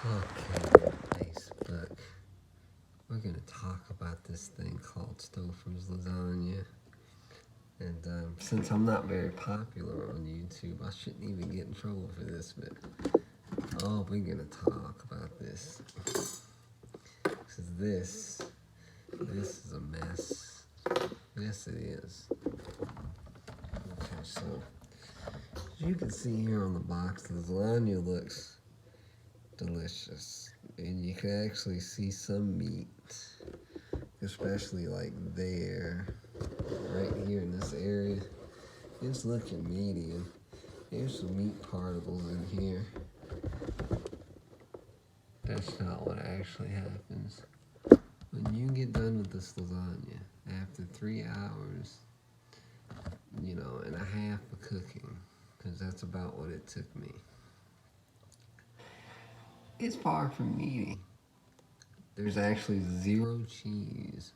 Okay, Facebook. We're gonna talk about this thing called Stouffers lasagna. And since I'm not very popular on YouTube, I shouldn't even get in trouble for this, but we're gonna talk about this. Because this is a mess. Yes, it is. Okay, so as you can see here on the box, the lasagna looks delicious. And you can actually see some meat, especially like there, right here in this area. It's looking meaty, and there's some meat particles in here. That's not what actually happens. When you get done with this lasagna, after 3 hours, and a half of cooking, because that's about what it took me, it's far from meaty. There's actually 0 cheese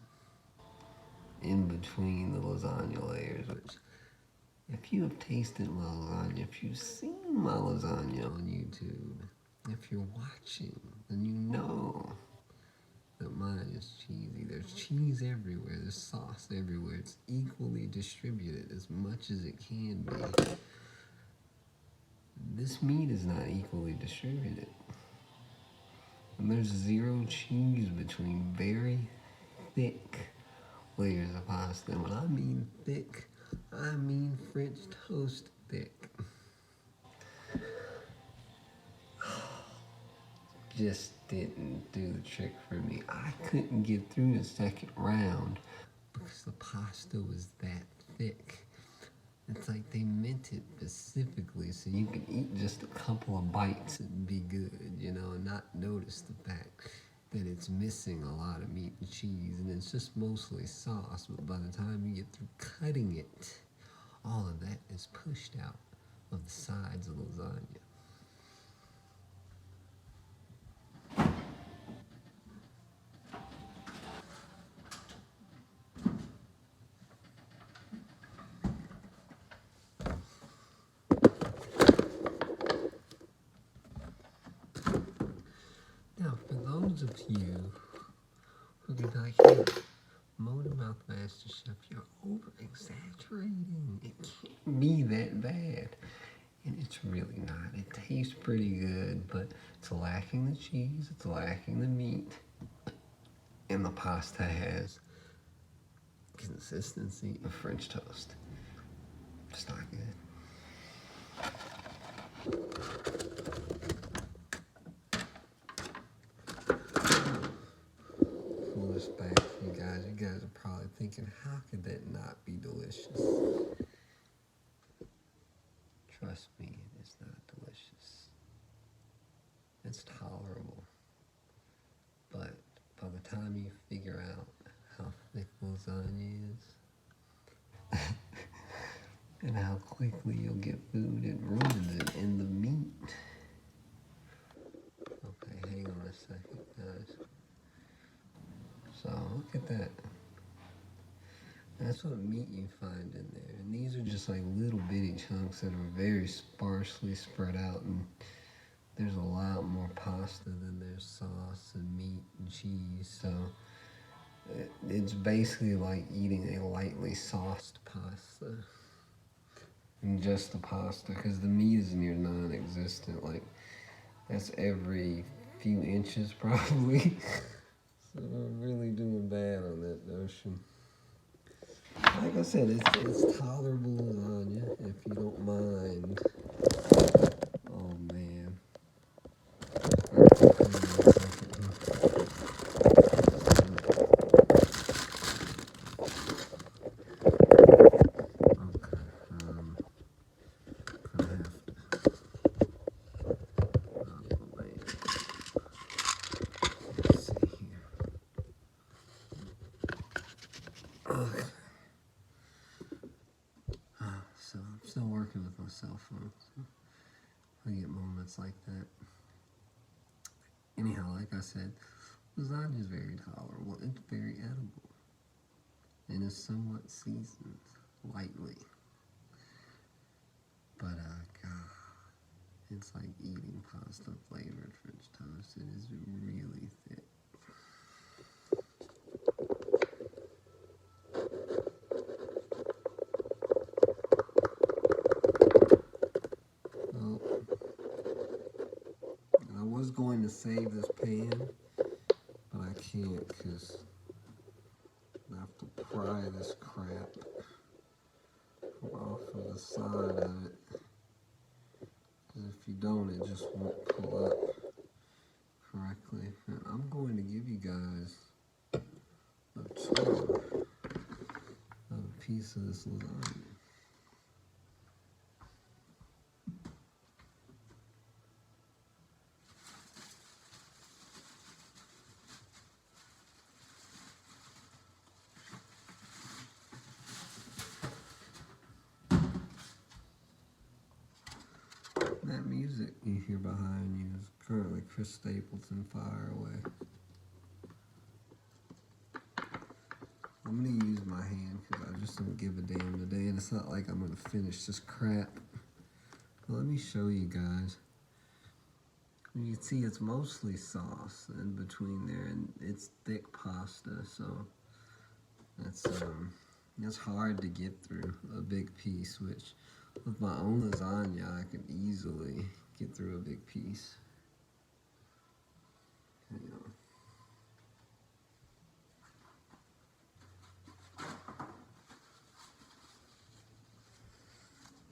in between the lasagna layers, which, if you have tasted my lasagna, if you've seen my lasagna on YouTube, if you're watching, then you know that mine is cheesy. There's cheese everywhere. There's sauce everywhere. It's equally distributed as much as it can be. This meat is not equally distributed. And there's 0 cheese between very thick layers of pasta. And when I mean thick, I mean French toast thick. Just didn't do the trick for me. I couldn't get through the second round because the pasta was that thick. It's like they meant it specifically so you can eat just a couple of bites and be good, and not notice the fact that it's missing a lot of meat and cheese, and it's just mostly sauce. But by the time you get through cutting it, all of that is pushed out of the sides of lasagna. Now, for those of you who be like, hey, Motormouth Master Chef, you're over-exaggerating. It can't be that bad. And it's really not. It tastes pretty good, but it's lacking the cheese, it's lacking the meat, and the pasta has consistency of French toast. It's not good. Pull this back, you guys. You guys are probably thinking, how could that not be delicious? Trust me, it is not delicious. It's tolerable. But by the time you figure out how thick lasagna is, and how quickly you'll get food, it ruins it in the meat. Okay, hang on a second, guys. So, look at that. That's what meat you find in there. And these are just like little bitty chunks that are very sparsely spread out, and there's a lot more pasta than there's sauce and meat and cheese. So it's basically like eating a lightly sauced pasta. And just the pasta, because the meat is near non-existent. Like, that's every few inches probably. So I'm really doing bad on that notion. Like I said, it's tolerable lasagna if you don't mind. Oh man. So I'm still working with my cell phone. So I get moments like that. Anyhow, like I said, lasagna is very tolerable. It's very edible. And it's somewhat seasoned lightly. But God, it's like eating pasta flavored French toast. It was going to save this pan, but I can't because I have to pry this crap off of the side of it. Because if you don't, it just won't pull up correctly. And I'm going to give you guys a tour of a piece of this lasagna. That music you hear behind you is currently Chris Stapleton Fire Away. I'm going to use my hand because I just don't give a damn today, and it's not like I'm going to finish this crap. But let me show you guys. You can see it's mostly sauce in between there, and it's thick pasta, so it's hard to get through a big piece, which with my own lasagna I could easily get through a big piece. Hang on.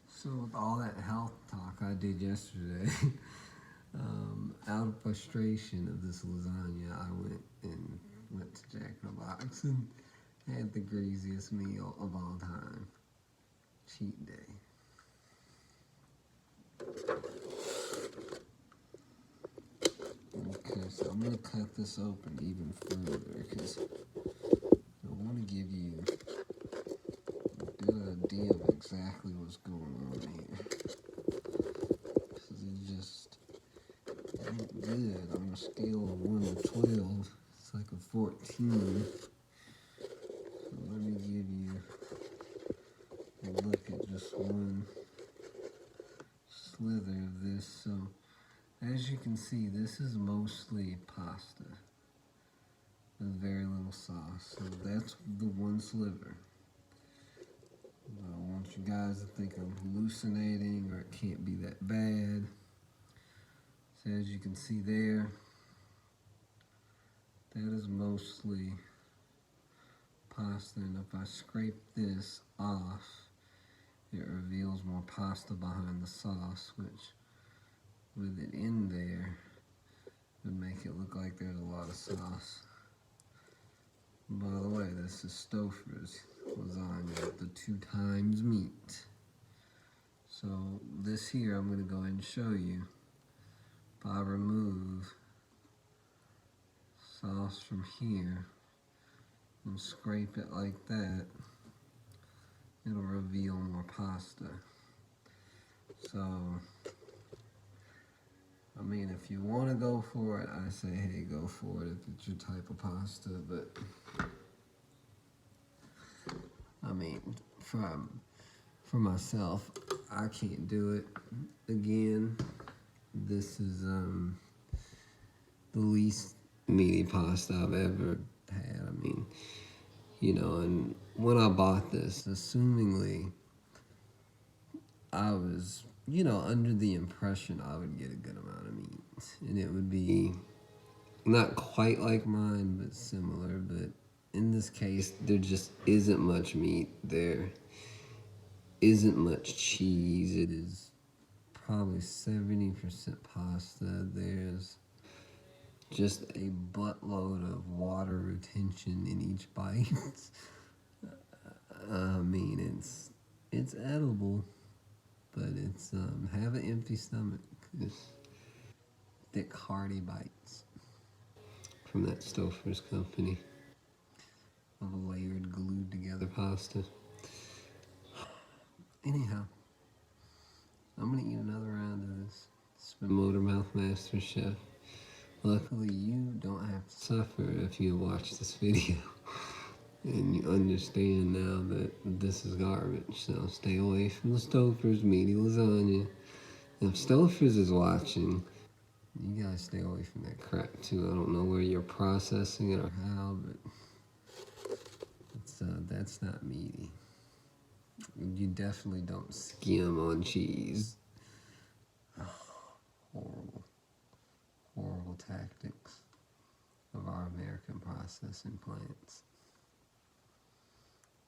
So with all that health talk I did yesterday, out of frustration of this lasagna, I went to Jack in the Box and had the greasiest meal of all time. Cheat day. Okay, so I'm gonna cut this open even further because I want to give you a good idea of exactly what's going on here. Because it just ain't good. On a scale of 1 to 12, it's like a 14. So let me give you a look at just one slither of this. So as you can see, this is mostly pasta with very little sauce. So that's the one sliver. I don't want you guys to think I'm hallucinating or it can't be that bad. So as you can see there, that is mostly pasta, and if I scrape this off, it reveals more pasta behind the sauce, which with it in there would make it look like there's a lot of sauce. By the way, this is Stouffers lasagna with the 2 times meat. So this here I'm going to go ahead and show you. If I remove sauce from here and scrape it like that, it'll reveal more pasta. So, I mean, if you want to go for it, I say, hey, go for it if it's your type of pasta, but I mean, for myself, I can't do it. Again, this is the least meaty pasta I've ever had. I mean, you know, and when I bought this, assumingly I was, you know, under the impression I would get a good amount of meat, and it would be not quite like mine, but similar. But in this case, there just isn't much meat. There isn't much cheese. It is probably 70% pasta. There's just a buttload of water retention in each bite. I mean, it's edible, but it's have an empty stomach. It's thick, hearty bites from that Stouffers company of layered, glued together pasta. Anyhow, I'm gonna eat another round of this. It's been Motormouth Master Chef. Luckily, you don't have to suffer if you watch this video. And you understand now that this is garbage. So stay away from the Stouffers meaty lasagna. If Stouffers is watching, you guys stay away from that crap too. I don't know where you're processing it or how, but that's not meaty. You definitely don't skim on cheese. Oh, horrible. tactics of our American processing plants.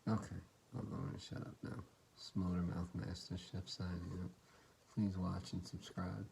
Okay, I'm going to shut up now. Smoldermouth Master Chef signing out. Please watch and subscribe.